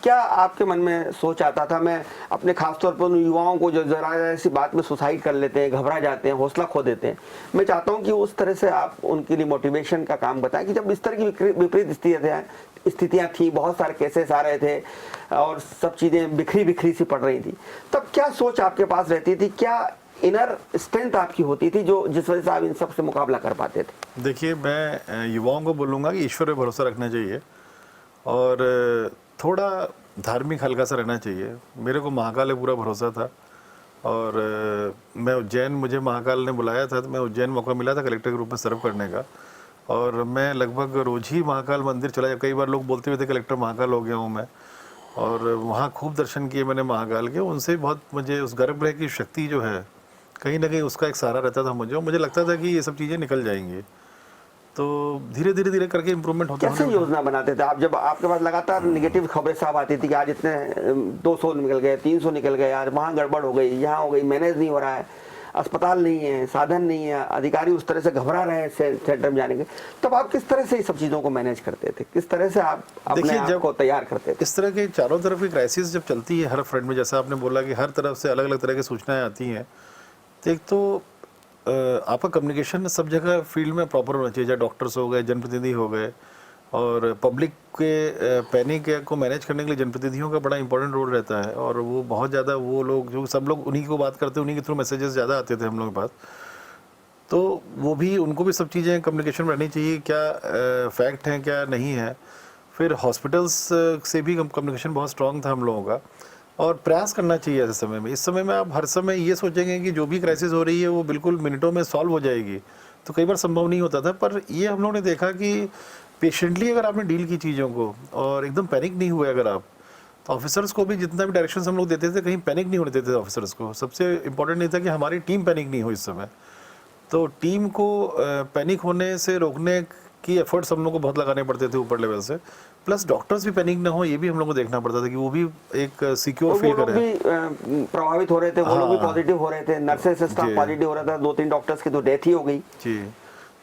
क्या आपके मन में सोच आता था? मैं अपने खासतौर पर उन युवाओं को जो जरा ऐसी बात में सुसाइड कर लेते हैं, घबरा जाते हैं, हौसला खो देते हैं, मैं चाहता हूं कि उस तरह से आप उनके लिए मोटिवेशन का काम बताएं कि जब इस तरह की विपरीत स्थितियां थी, बहुत सारे केसेस आ रहे थे और सब चीज़ें बिखरी सी पड़ रही थी, तब क्या सोच आपके पास रहती थी? क्या इनर स्ट्रेंथ आपकी होती थी जो जिस वजह से आप इन सब से मुकाबला कर पाते थे? देखिए, मैं युवाओं को बोलूँगा कि ईश्वर पे भरोसा रखना चाहिए और थोड़ा धार्मिक हल्का सा रहना चाहिए। मेरे को महाकाल पे पूरा भरोसा था और मैं उज्जैन, मुझे महाकाल ने बुलाया था तो मैं उज्जैन मौका मिला था कलेक्टर के रूप में सर्व करने का, और मैं लगभग रोज ही महाकाल मंदिर चला। कई बार लोग बोलते हुए थे कलेक्टर महाकाल हो गया हूँ मैं, और वहाँ खूब दर्शन किए मैंने महाकाल के। उनसे बहुत मुझे उस गर्भगृह की शक्ति जो है, कहीं ना कहीं उसका एक सहारा रहता था मुझे, और मुझे लगता था कि ये सब चीज़ें निकल जाएंगी। तो धीरे करके इम्प्रूवमेंट होता है। कैसे योजना बनाते थे आप जब आपके पास लगातार नेगेटिव खबरें साफ आती थी कि आज इतने 200 निकल गए, 300 निकल गए, आज वहाँ गड़बड़ हो गई, यहाँ हो गई, मैनेज नहीं हो रहा है, अस्पताल नहीं है, साधन नहीं है, अधिकारी उस तरह से घबरा रहे हैं सेंटर में जाने के, तब आप किस तरह से ये सब चीज़ों को मैनेज करते थे? किस तरह से आप अपने आप को तैयार करते थे? इस तरह के चारों तरफ की क्राइसिस जब चलती है हर फ्रंट में, जैसा आपने बोला कि हर तरफ से अलग अलग तरह की सूचनाएं आती हैं, तो एक तो आपका कम्युनिकेशन सब जगह फील्ड में प्रॉपर होना चाहिए, चाहे डॉक्टर्स हो गए, जनप्रतिनिधि हो गए, और पब्लिक के पैनिक को मैनेज करने के लिए जनप्रतिनिधियों का बड़ा इंपॉर्टेंट रोल रहता है। और वो बहुत ज़्यादा, वो लोग जो सब लोग उन्हीं को बात करते हैं, उन्हीं के थ्रू मैसेजेस ज़्यादा आते थे हम लोग के पास, तो वो भी, उनको भी सब चीज़ें कम्युनिकेशन में रहनी चाहिए, क्या फैक्ट है क्या नहीं है। फिर हॉस्पिटल्स से भी कम्युनिकेशन बहुत स्ट्रॉन्ग था हम लोगों का, और प्रयास करना चाहिए ऐसे समय में। इस समय में आप हर समय ये सोचेंगे कि जो भी क्राइसिस हो रही है वो बिल्कुल मिनटों में सॉल्व हो जाएगी, तो कई बार संभव नहीं होता था। पर ये हम लोगों ने देखा कि पेशेंटली अगर आपने डील की चीज़ों को और एकदम पैनिक नहीं हुए अगर आप, तो ऑफिसर्स को भी जितना भी डायरेक्शन हम लोग देते थे, कहीं पैनिक नहीं होने देते थे ऑफिसर्स को। सबसे इंपॉर्टेंट नहीं था कि हमारी टीम पैनिक नहीं हो इस समय, तो टीम को पैनिक होने से रोकने की एफर्ट्स हम लोग को बहुत लगाने पड़ते थे ऊपर लेवल से। प्लस डॉक्टर्स भी पैनिक ना हो, ये भी हम लोग को देखना पड़ता था कि वो भी एक सिक्योर फील करें। भी प्रभावित हो रहे थे, वो लोग भी पॉजिटिव हो रहे थे, नर्सेस स्टाफ पॉजिटिव हो रहा था, 2-3 डॉक्टर्स की तो डेथ ही हो गई जी।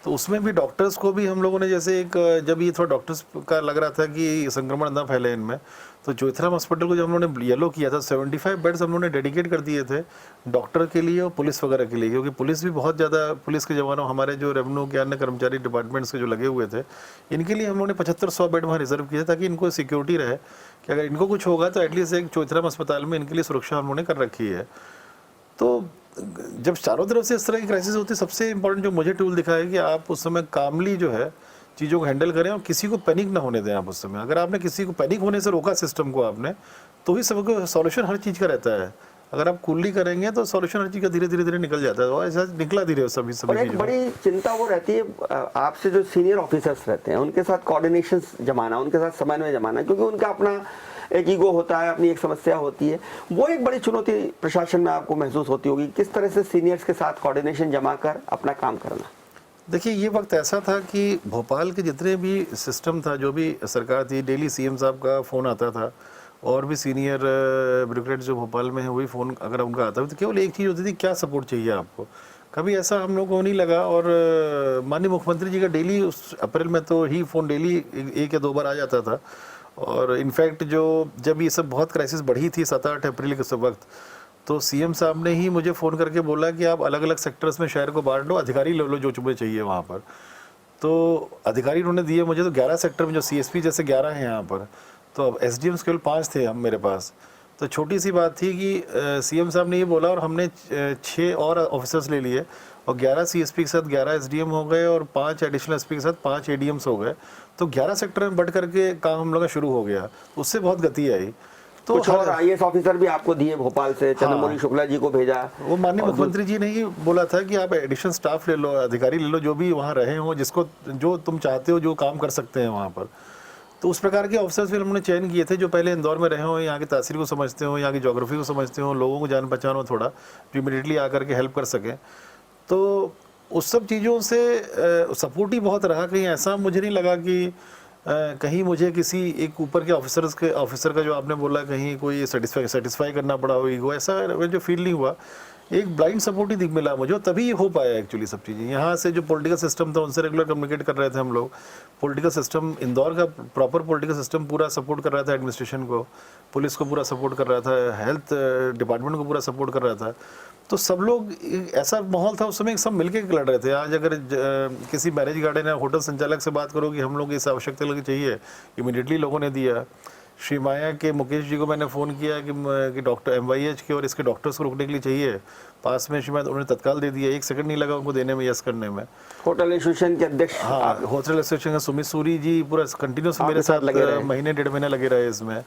तो उसमें भी डॉक्टर्स को भी हम लोगों ने, जैसे एक जब ये थोड़ा डॉक्टर्स का लग रहा था कि संक्रमण ना फैले इनमें, तो चौथराम हॉस्पिटल को जब हम लोगों ने येलो किया था, 75 बेड्स हम लोगों ने डेडिकेट कर दिए थे डॉक्टर के लिए और पुलिस वगैरह के लिए, क्योंकि पुलिस भी बहुत ज़्यादा, पुलिस के जवानों, हमारे जो रेवेन्यू के अन्य कर्मचारी डिपार्टमेंट्स के जो लगे हुए थे, इनके लिए हम लोगों ने 7500 बेड वहाँ रिजर्व किए ताकि इनको सिक्योरिटी रहे कि अगर इनको कुछ होगा तो एटलीस्ट एक चौथराम अस्पताल में इनके लिए सुरक्षा हम लोगों ने कर रखी है। तो जब चारों तरफ से इस तरह की क्राइसिस होती है, सबसे इंपॉर्टेंट जो मुझे टूल दिखा है कि आप उस समय कामली जो है चीज़ों को हैंडल करें और किसी को पैनिक ना होने दें आप उस समय। अगर आपने किसी को पैनिक होने से रोका सिस्टम को आपने, तो ही सबको सॉल्यूशन हर चीज़ का रहता है। अगर आप कूलली करेंगे तो सॉल्यूशन हर चीज़ का धीरे निकल जाता है, और ऐसा निकला धीरे सभी एक बड़ी चिंता वो रहती है आपसे जो सीनियर ऑफिसर्स रहते हैं, उनके साथ कोऑर्डिनेशन जमाना, उनके साथ समन्वय जमाना, क्योंकि उनका अपना एक ईगो होता है, अपनी एक समस्या होती है। वो एक बड़ी चुनौती प्रशासन में आपको महसूस होती होगी, किस तरह से सीनियर्स के साथ कोऑर्डिनेशन जमा कर अपना काम करना। देखिए, ये वक्त ऐसा था कि भोपाल के जितने भी सिस्टम था, जो भी सरकार थी, डेली सीएम साहब का फ़ोन आता था, और भी सीनियर ब्यूरोक्रेट जो भोपाल में है वही फ़ोन अगर उनका आता था, तो केवल एक चीज़ होती थी, क्या सपोर्ट चाहिए आपको। कभी ऐसा हम लोग को नहीं लगा, और माननीय मुख्यमंत्री जी का डेली उस अप्रैल में तो ही फ़ोन डेली 1 या 2 बार आ जाता था। और इनफैक्ट जब ये सब बहुत क्राइसिस बढ़ी थी 7-8 अप्रैल के उस वक्त, तो सीएम साहब ने ही मुझे फ़ोन करके बोला कि आप अलग अलग सेक्टर्स में शहर को बांट लो, अधिकारी ले लो जो तुम्हें चाहिए वहाँ पर। तो अधिकारी उन्होंने दिए मुझे, तो 11 सेक्टर में जो सीएसपी जैसे 11 हैं यहाँ पर, तो अब एसडीएम्स केवल 5 थे हम मेरे पास। तो छोटी सी बात थी कि सीएम साहब ने ये बोला, और हमने 6 और ऑफिसर्स ले लिए, और 11 सीएसपी के साथ 11 एसडीएम हो गए, और 5 एडिशनल एसपी के साथ 5 एडीएम्स हो गए। तो 11 सेक्टर में बढ़ करके काम हम लोग का शुरू हो गया, उससे बहुत गति आई। तो कुछ और आईएएस ऑफिसर भी आपको दिए भोपाल से, चंद्रमौली शुक्ला जी को भेजा। वो माननीय मुख्यमंत्री जी ने ही बोला था कि आप एडिशनल स्टाफ ले लो, अधिकारी ले लो, जो भी वहाँ रहे हो, जिसको जो तुम चाहते हो, जो काम कर सकते हैं वहाँ पर। तो उस प्रकार के ऑफिसर्स फिर हमने चयन किए थे, जो पहले इंदौर में रहे हो, यहाँ की तासीर को समझते हो, यहाँ की ज्योग्राफी को समझते हो, लोगों को जान पहचान हो थोड़ा, जो इमीडिएटली आकर के हेल्प कर सकें। तो उस सब चीज़ों से सपोर्ट ही बहुत रहा। कहीं ऐसा मुझे नहीं लगा कि कहीं मुझे किसी एक ऊपर के ऑफिसर का जो आपने बोला कहीं कोई सेटिस्फाई करना पड़ा हो ईगो, ऐसा जो फील नहीं हुआ। एक ब्लाइंड सपोर्ट ही दिख मिला मुझे, और तभी ये हो पाया एक्चुअली सब चीज़ें। यहाँ से जो पॉलिटिकल सिस्टम था उनसे रेगुलर कम्युनिकेट कर रहे थे हम लोग। पॉलिटिकल सिस्टम इंदौर का प्रॉपर पॉलिटिकल सिस्टम पूरा सपोर्ट कर रहा था एडमिनिस्ट्रेशन को, पुलिस को पूरा सपोर्ट कर रहा था, हेल्थ डिपार्टमेंट को पूरा सपोर्ट कर रहा था। तो सब लोग, ऐसा माहौल था उस समय, सब मिलके लड़ रहे थे। आज अगर किसी मैरिज गार्डन या होटल संचालक से बात करो कि हम लोग इस आवश्यकता लगी चाहिए, इमीडिएटली लोगों ने दिया। श्री माया के मुकेश जी को मैंने फ़ोन किया कि डॉक्टर MYH के और इसके डॉक्टर्स को रुकने के लिए चाहिए, पास में श्रीमाया, उन्होंने तत्काल दे दिया। 1 सेकंड नहीं लगा उनको देने में, यस करने में। होटल एसोसिएशन के अध्यक्ष, हाँ, होटल एसोसिएशन का सुमित सूरी जी पूरा कंटिन्यूस मेरे साथ लगे, महीने 1.5 महीने लगे रहे इसमें।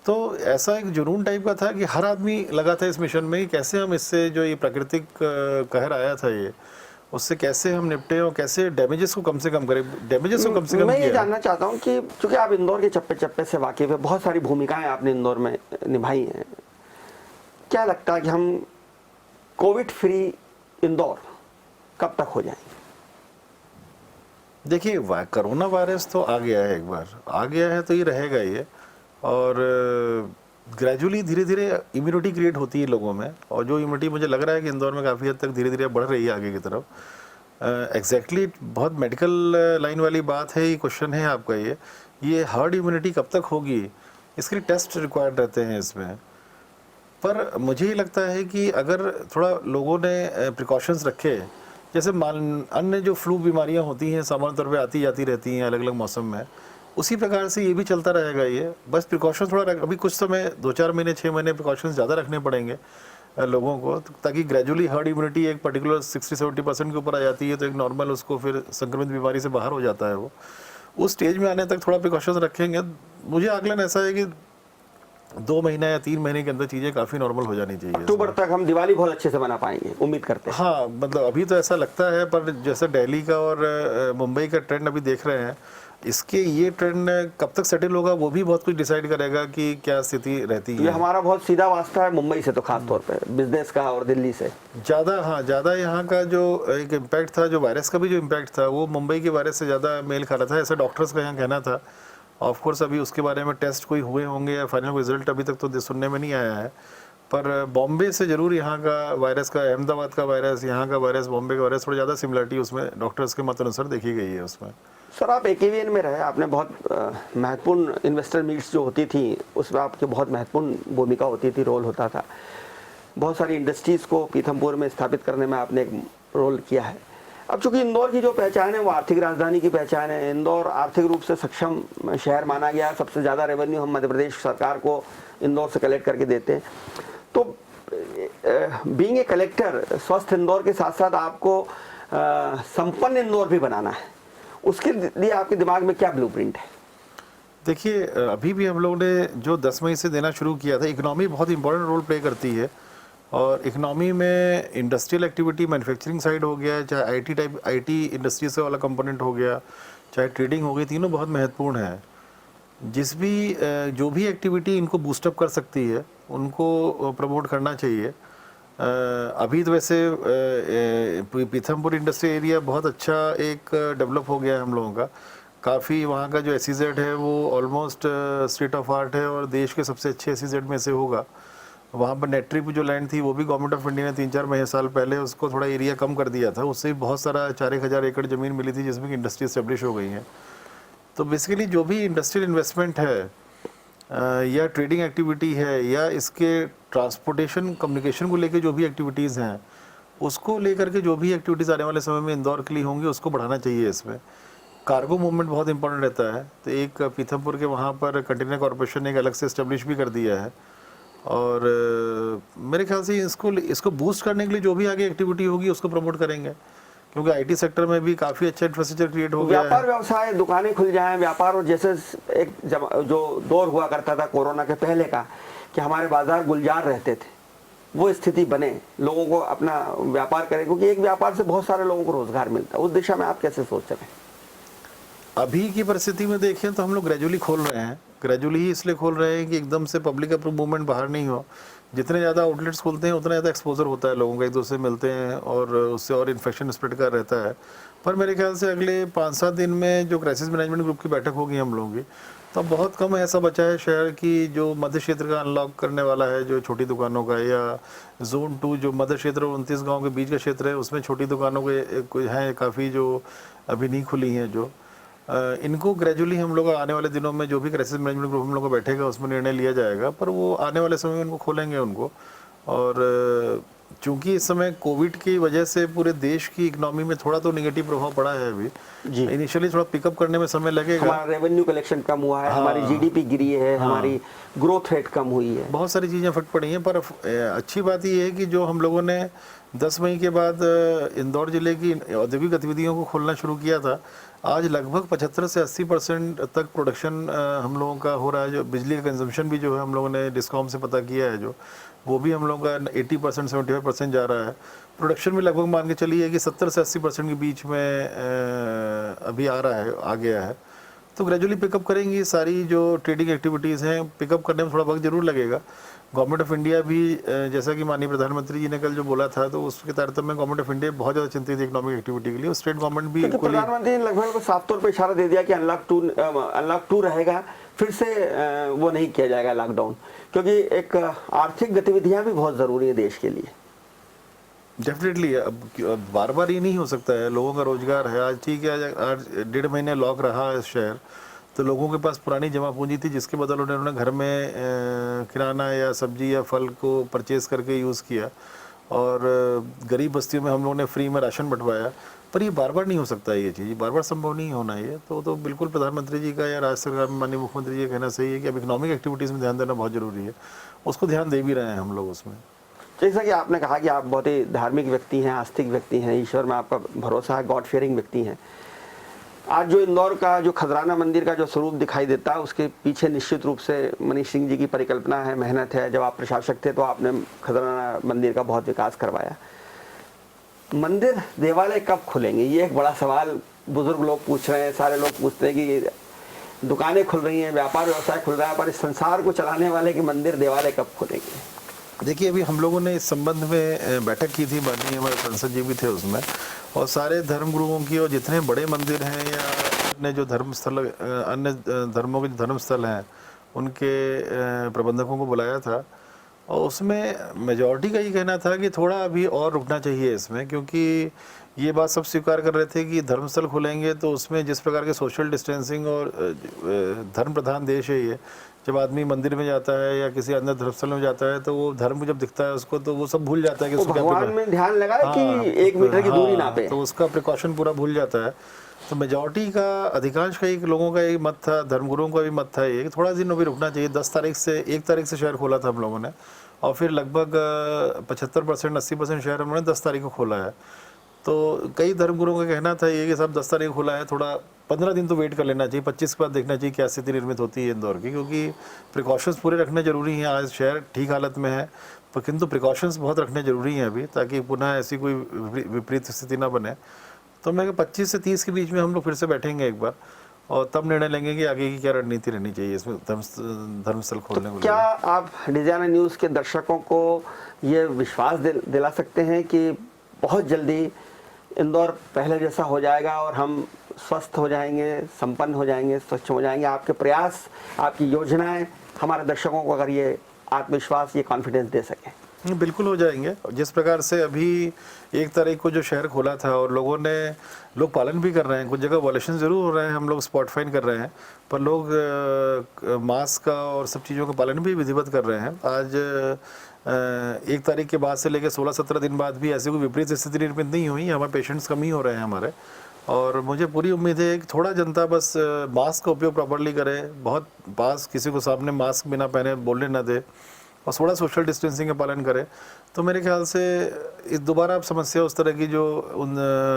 तो ऐसा एक जुनून टाइप का था कि हर आदमी लगा था इस मिशन में कि कैसे हम इससे, जो ये प्राकृतिक कहर आया था ये, उससे कैसे हम निपटे और कैसे डैमेजेस को कम से कम करें। डैमेजेस को कम से कम मैं ये किया। जानना चाहता हूँ कि चूंकि आप इंदौर के चप्पे चप्पे से वाकिफ है, बहुत सारी भूमिकाएं आपने इंदौर में निभाई हैं, क्या लगता है कि हम कोविड फ्री इंदौर कब तक हो जाएंगे? देखिए, कोरोना वायरस तो आ गया है, एक बार आ गया है तो ये रहेगा ये, और ग्रेजुअली धीरे धीरे इम्यूनिटी क्रिएट होती है लोगों में, और जो इम्यूनिटी मुझे लग रहा है कि इंदौर में काफ़ी हद तक धीरे धीरे बढ़ रही है आगे की तरफ। एग्जैक्टली बहुत मेडिकल लाइन वाली बात है, ये क्वेश्चन है आपका। ये हर्ड इम्यूनिटी कब तक होगी, इसके लिए टेस्ट रिक्वायर्ड रहते हैं इसमें। पर मुझे ये लगता है कि अगर थोड़ा लोगों ने प्रिकॉशंस रखे, जैसे अन्य जो फ्लू बीमारियां होती हैं सामान्य तौर पे आती जाती रहती हैं अलग अलग मौसम में, उसी प्रकार से ये भी चलता रहेगा ये। बस प्रिकॉशन थोड़ा अभी कुछ समय 2-4 महीने 6 महीने प्रिकॉशंस ज़्यादा रखने पड़ेंगे लोगों को, ताकि ग्रेजुअली हर्ड इम्यूनिटी एक पर्टिकुलर 60-70% के ऊपर आ जाती है तो एक नॉर्मल उसको फिर संक्रमित बीमारी से बाहर हो जाता है वो। उस स्टेज में आने तक थोड़ा प्रिकॉशंस रखेंगे। मुझे आकलन ऐसा है कि 2 महीना या 3 महीने के अंदर चीज़ें काफ़ी नॉर्मल हो जानी चाहिए। अक्टूबर तक हम दिवाली बहुत अच्छे से मना पाएंगे, उम्मीद करते हैं। हाँ, मतलब अभी तो ऐसा लगता है, पर जैसे दिल्ली का और मुंबई का ट्रेंड अभी देख रहे हैं, इसके ये ट्रेंड कब तक सेटल होगा वो भी बहुत कुछ डिसाइड करेगा कि क्या स्थिति रहती है। ये हमारा बहुत सीधा वास्ता है मुंबई से, तो खास तौर पे बिजनेस का, और दिल्ली से ज़्यादा। हाँ, ज़्यादा यहाँ का जो एक इम्पैक्ट था, जो वायरस का भी जो इम्पैक्ट था, वो मुंबई के वायरस से ज़्यादा मेल खा रहा था, ऐसा डॉक्टर्स का यहाँ कहना था। ऑफ कोर्स अभी उसके बारे में टेस्ट कोई हुए होंगे या फाइनल रिजल्ट अभी तक तो सुनने में नहीं आया है, पर बॉम्बे से ज़रूर यहाँ का वायरस का, अहमदाबाद का वायरस, यहाँ का वायरस, बॉम्बे का वायरस, थोड़ा ज़्यादा सिमिलरिटी उसमें डॉक्टर्स के मत अनुसार देखी गई है उसमें। सर, आप AKVN में रहे, आपने बहुत महत्वपूर्ण इन्वेस्टर मीट्स जो होती थी उसमें आपकी बहुत महत्वपूर्ण भूमिका होती थी, रोल होता था। बहुत सारी इंडस्ट्रीज़ को पीथमपुर में स्थापित करने में आपने एक रोल किया है। अब चूंकि इंदौर की जो पहचान है वो आर्थिक राजधानी की पहचान है, इंदौर आर्थिक रूप से सक्षम शहर माना गया, सबसे ज़्यादा रेवेन्यू हम मध्य प्रदेश सरकार को इंदौर से कलेक्ट करके देते हैं। तो बीइंग ए कलेक्टर, स्वस्थ इंदौर के साथ साथ आपको संपन्न इंदौर भी बनाना है, उसके लिए आपके दिमाग में क्या ब्लूप्रिंट है? देखिए, अभी भी हम लोगों ने जो 10 मई से देना शुरू किया था, इकोनॉमी बहुत इंपॉर्टेंट रोल प्ले करती है, और इकोनॉमी में इंडस्ट्रियल एक्टिविटी, मैन्युफैक्चरिंग साइड हो गया, चाहे IT इंडस्ट्री से वाला कंपोनेंट हो गया, चाहे ट्रेडिंग हो गई, तीनों बहुत महत्वपूर्ण है। जो भी एक्टिविटी इनको बूस्टअप कर सकती है उनको प्रमोट करना चाहिए। अभी तो वैसे पीथमपुर इंडस्ट्री एरिया बहुत अच्छा एक डेवलप हो गया है हम लोगों का। काफ़ी वहाँ का जो SEZ है वो ऑलमोस्ट स्टेट ऑफ आर्ट है और देश के सबसे अच्छे SEZ में से होगा। वहाँ पर नेट ट्रिप जो लैंड थी वो भी गवर्नमेंट ऑफ इंडिया ने 3-4 साल पहले उसको थोड़ा एरिया कम कर दिया था, उससे भी बहुत सारा 4-1 हज़ार एकड़ ज़मीन मिली थी जिसमें कि इंडस्ट्री इस्टेब्लिश हो गई हैं। तो बेसिकली जो भी इंडस्ट्रियल इन्वेस्टमेंट है या ट्रेडिंग एक्टिविटी है या इसके ट्रांसपोर्टेशन कम्युनिकेशन को लेकर जो भी एक्टिविटीज़ हैं, उसको लेकर के जो भी एक्टिविटीज़ आने वाले समय में इंदौर के लिए होंगी उसको बढ़ाना चाहिए। इसमें कार्गो मूवमेंट बहुत इंपॉर्टेंट रहता है, तो एक पीथमपुर के वहाँ पर कंटेनर कॉर्पोरेशन ने एक अलग से इस्टेब्लिश भी कर दिया है, और मेरे ख्याल से इसको बूस्ट करने के लिए जो भी आगे एक्टिविटी होगी उसको प्रमोट करेंगे, क्योंकि IT सेक्टर में भी काफ़ी अच्छा इंफ्रास्ट्रक्चर क्रिएट हो गया है। व्यापार व्यवसाय, दुकानें खुल जाएं, व्यापार, और जैसे एक जो दौर हुआ करता था कोरोना के पहले का कि हमारे बाजार गुलजार रहते थे, वो स्थिति बने, लोगों को अपना व्यापार करें, क्योंकि एक व्यापार से बहुत सारे लोगों को रोजगार मिलता है। उस दिशा में आप कैसे सोच सकें? अभी की परिस्थिति में देखें तो हम लोग ग्रेजुअली खोल रहे हैं। ग्रेजुअली ही इसलिए खोल रहे हैं कि एकदम से पब्लिक अप्रूव मूवमेंट बाहर नहीं हो, जितने ज़्यादा आउटलेट्स खुलते हैं उतना ज़्यादा एक्सपोजर होता है, लोगों का एक दूसरे से मिलते हैं और उससे और इन्फेक्शन स्प्रेड का रहता है। पर मेरे ख्याल से अगले 5-7 दिन में जो क्राइसिस मैनेजमेंट ग्रुप की बैठक होगी हम लोगों की, तो बहुत कम ऐसा बचा है शहर की जो मध्य क्षेत्र का अनलॉक करने वाला है, जो छोटी दुकानों का, या जोन 2 जो मध्य क्षेत्र और 29 गाँव के बीच का क्षेत्र है उसमें छोटी दुकानों के हैं काफ़ी जो अभी नहीं खुली हैं, जो इनको ग्रेजुअली हम लोग आने वाले दिनों में जो भी क्राइसिस मैनेजमेंट ग्रुप हम लोग का बैठेगा उसमें निर्णय लिया जाएगा, पर वो आने वाले समय में इनको खोलेंगे उनको। और चूंकि इस समय कोविड की वजह से पूरे देश की इकोनॉमी में थोड़ा तो नेगेटिव प्रभाव पड़ा है अभी जी। इनिशियली थोड़ा पिकअप करने में समय लगेगा। हमारा रेवेन्यू कलेक्शन कम हुआ है, हमारी जीडीपी गिरी है, हमारी ग्रोथ रेट कम हुई है, बहुत सारी चीज़ें इफेक्ट पड़ी हैं। पर अच्छी बात ये है कि जो हम लोगों ने 10 मई के बाद इंदौर जिले की औद्योगिक गतिविधियों को खोलना शुरू किया था, आज लगभग 75 से 80% तक प्रोडक्शन हम लोगों का हो रहा है। जो बिजली का कंजम्पशन भी जो है हम लोगों ने डिस्कॉम से पता किया है, जो वो भी हम लोगों का 80% 75% जा रहा है। प्रोडक्शन में लगभग मान के चलिए कि 70 से 80% के बीच में अभी आ रहा है, आ गया है। तो ग्रेजुअली पिकअप करेंगी सारी जो ट्रेडिंग एक्टिविटीज़ हैं, पिकअप करने में थोड़ा वक्त जरूर लगेगा। गवर्नमेंट ऑफ इंडिया भी जैसा कि माननीय प्रधानमंत्री जी ने कल जो बोला था, तो उसके तारतम्य में गवर्नमेंट ऑफ इंडिया बहुत ज़्यादा चिंतित है इकोनॉमिक एक्टिविटी के लिए। स्टेट गवर्नमेंट भी प्रधानमंत्री ने लगभग साफ तौर पर इशारा दे दिया कि अनलॉक 2 रहेगा, फिर से वो नहीं किया जाएगा लॉकडाउन, क्योंकि एक आर्थिक गतिविधियां भी बहुत ज़रूरी है देश के लिए। डेफिनेटली अब बार बार ये नहीं हो सकता है, लोगों का रोजगार है। आज ठीक है, आज 1.5 महीने लॉक रहा है शहर, तो लोगों के पास पुरानी जमा पूंजी थी जिसके बदल उन्होंने घर में किराना या सब्जी या फल को परचेज़ करके यूज़ किया, और गरीब बस्तियों में हम लोगों ने फ्री में राशन बंटवाया। पर ये बार बार नहीं हो सकता है, ये चीज़ बार बार संभव नहीं होना ये तो बिल्कुल प्रधानमंत्री जी का या राज्य सरकार में माननीय मुख्यमंत्री जी का कहना सही है कि अब इकोनॉमिक एक्टिविटीज़ में ध्यान देना बहुत ज़रूरी है। उसको ध्यान दे भी रहे हैं हम लोग उसमें। जैसा कि आपने कहा कि आप बहुत ही धार्मिक व्यक्ति हैं, आस्तिक व्यक्ति हैं, ईश्वर में आपका भरोसा है, गॉड फियरिंग व्यक्ति हैं। आज जो इंदौर का जो खजराना मंदिर का जो स्वरूप दिखाई देता है, उसके पीछे निश्चित रूप से मनीष सिंह जी की परिकल्पना है, मेहनत है। जब आप प्रशासक थे तो आपने खजराना मंदिर का बहुत विकास करवाया। मंदिर देवालय कब खुलेंगे, ये एक बड़ा सवाल बुजुर्ग लोग पूछ रहे हैं, सारे लोग पूछते हैं कि दुकानें खुल रही हैं, व्यापार व्यवसाय खुल रहा है, पर इस संसार को चलाने वाले के मंदिर देवालय कब खुलेंगे? देखिए, अभी हम लोगों ने इस संबंध में बैठक की थी, माननीय हमारे सांसद जी भी थे उसमें, और सारे धर्मगुरुओं की और जितने बड़े मंदिर हैं या अन्य जो धर्मस्थल, अन्य धर्मों के धर्मस्थल हैं, उनके प्रबंधकों को बुलाया था। और उसमें मेजॉरिटी का ये कहना था कि थोड़ा अभी और रुकना चाहिए इसमें, क्योंकि ये बात सब स्वीकार कर रहे थे कि धर्मस्थल खुलेंगे तो उसमें जिस प्रकार के सोशल डिस्टेंसिंग, और धर्म प्रधान देश है ये, जब आदमी मंदिर में जाता है या किसी अन्य धर्मस्थल में जाता है तो वो धर्म जब दिखता है उसको, तो वो सब भूल जाता है कि उसको भगवान में ध्यान लगाए कि 1 मीटर की दूरी नापे, तो उसका प्रिकॉशन पूरा भूल जाता है। तो मेजॉरिटी का, अधिकांश का एक लोगों का एक मत था, धर्मगुरुओं का भी मत था ये, थोड़ा दिन अभी रुकना चाहिए। 1 तारीख से शहर खोला था हम लोगों ने, और फिर लगभग 75% 80% शहर हमने 10 तारीख को खोला है। तो कई धर्मगुरुओं का कहना था ये कि सब 10 तारीख को खुला है, थोड़ा 15 दिन तो वेट कर लेना चाहिए, 25 के बाद देखना चाहिए क्या स्थिति निर्मित होती है इंदौर की, क्योंकि प्रिकॉशंस पूरे रखने जरूरी हैं। आज शहर ठीक हालत में है, पर किंतु प्रिकॉशंस बहुत रखने जरूरी हैं अभी, ताकि पुनः ऐसी कोई विपरीत स्थिति ना बने। तो मैं 25 से 30 के बीच में हम लोग फिर से बैठेंगे एक बार, और तब निर्णय लेंगे कि आगे की क्या रणनीति रहनी चाहिए इसमें धर्मस्थल खोलने को। क्या आप डिजाइनर न्यूज़ के दर्शकों को ये विश्वास दिला सकते हैं कि बहुत जल्दी इंदौर पहले जैसा हो जाएगा और हम स्वस्थ हो जाएंगे, संपन्न हो जाएंगे, स्वच्छ हो जाएंगे? आपके प्रयास, आपकी योजनाएं हमारे दर्शकों को अगर ये आत्मविश्वास, ये कॉन्फिडेंस दे सकें? बिल्कुल हो जाएंगे। जिस प्रकार से अभी 1 तारीख को जो शहर खोला था और लोग पालन भी कर रहे हैं, कुछ जगह वॉलेशन ज़रूर हो रहे हैं, हम लोग स्पॉट फाइन कर रहे हैं, पर लोग मास्क का और सब चीज़ों का पालन भी विधिवत कर रहे हैं। आज 1 तारीख के बाद से लेकर 16-17 दिन बाद भी ऐसी कोई विपरीत स्थिति निर्मित नहीं हुई। हमारे पेशेंट्स कम ही हो रहे हैं हमारे, और मुझे पूरी उम्मीद है कि थोड़ा जनता बस मास्क का उपयोग प्रॉपरली करे, बहुत पास किसी को सामने मास्क बिना पहने बोलने ना दे, और थोड़ा सोशल डिस्टेंसिंग का पालन करें। तो मेरे ख्याल से इस दोबारा अब समस्या उस तरह की जो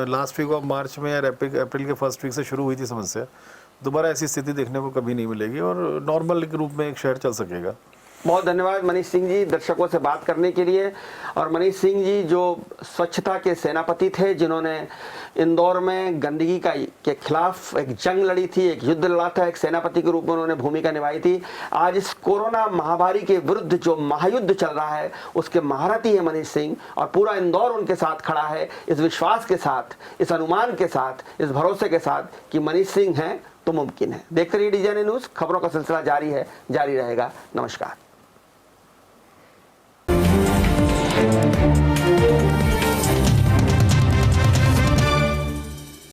लास्ट वीक ऑफ मार्च में या अप्रैल के फर्स्ट वीक से शुरू हुई थी समस्या, दोबारा ऐसी स्थिति देखने को कभी नहीं मिलेगी, और नॉर्मल रूप में एक शहर चल सकेगा। बहुत धन्यवाद मनीष सिंह जी दर्शकों से बात करने के लिए। और मनीष सिंह जी जो स्वच्छता के सेनापति थे, जिन्होंने इंदौर में गंदगी के खिलाफ एक जंग लड़ी थी, एक युद्ध लड़ा था, एक सेनापति के रूप में उन्होंने भूमिका निभाई थी। आज इस कोरोना महामारी के विरुद्ध जो महायुद्ध चल रहा है उसके महारथी है मनीष सिंह, और पूरा इंदौर उनके साथ खड़ा है इस विश्वास के साथ, इस अनुमान के साथ, इस भरोसे के साथ कि मनीष सिंह हैं तो मुमकिन है। देखते रहिए डीजे न्यूज़, खबरों का सिलसिला जारी है, जारी रहेगा। नमस्कार।